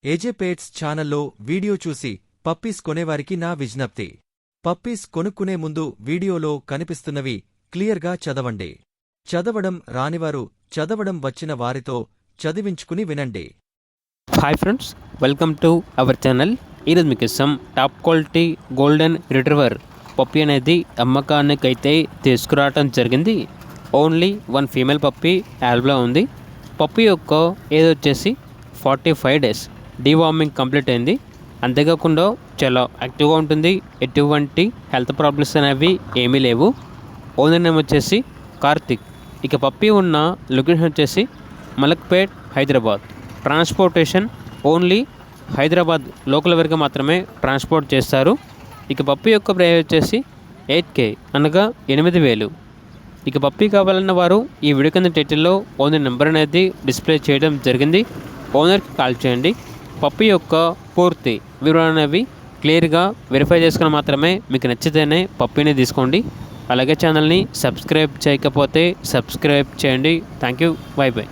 ఏజే పేట్స్ ఛానల్లో వీడియో చూసి పప్పీస్ కొనేవారికి నా విజ్ఞప్తి. పప్పీస్ కొనుక్కునే ముందు వీడియోలో కనిపిస్తున్నవి క్లియర్గా చదవండి. చదవడం రానివారు చదవడం వచ్చిన వారితో చదివించుకుని వినండి. Hi friends, welcome to our channel. ఈరోజు మీకు top quality golden retriever puppy అనేది అమ్మకానికైతే తీసుకురావడం జరిగింది. ఓన్లీ వన్ ఫీమేల్ పప్పీ యాల్బ్లో ఉంది. పప్పీ యొక్క ఏజ్ వచ్చేసి 45 డేస్. డీవార్మింగ్ కంప్లీట్ అయింది. అంతేకాకుండా చాలా యాక్టివ్గా ఉంటుంది. ఎటువంటి హెల్త్ ప్రాబ్లమ్స్ అనేవి ఏమీ లేవు. ఓనర్ నేమ్ వచ్చేసి కార్తిక్. ఇక పప్పీ ఉన్న లొకేషన్ వచ్చేసి Malakpet, Hyderabad. Transportation only Hyderabad local వరకు మాత్రమే ట్రాన్స్పోర్ట్ చేస్తారు. ఇక పప్పీ యొక్క ప్రైస్ వచ్చేసి 8K, అనగా 8,000. ఇక పప్పీ కావాలన్న వారు ఈ వీడియో కింద టైటిల్లో ఓనర్ నెంబర్ అనేది డిస్ప్లే చేయడం జరిగింది. ఓనర్కి కాల్ చేయండి. పప్పీ యొక్క పూర్తి వివరాలు అనేవి క్లియర్గా వెరిఫై చేసుకుని మాత్రమే మీకు నచ్చితేనే పప్పీని తీసుకోండి. అలాగే ఛానల్ని సబ్స్క్రైబ్ చేయకపోతే సబ్స్క్రైబ్ చేయండి. Thank you. By by.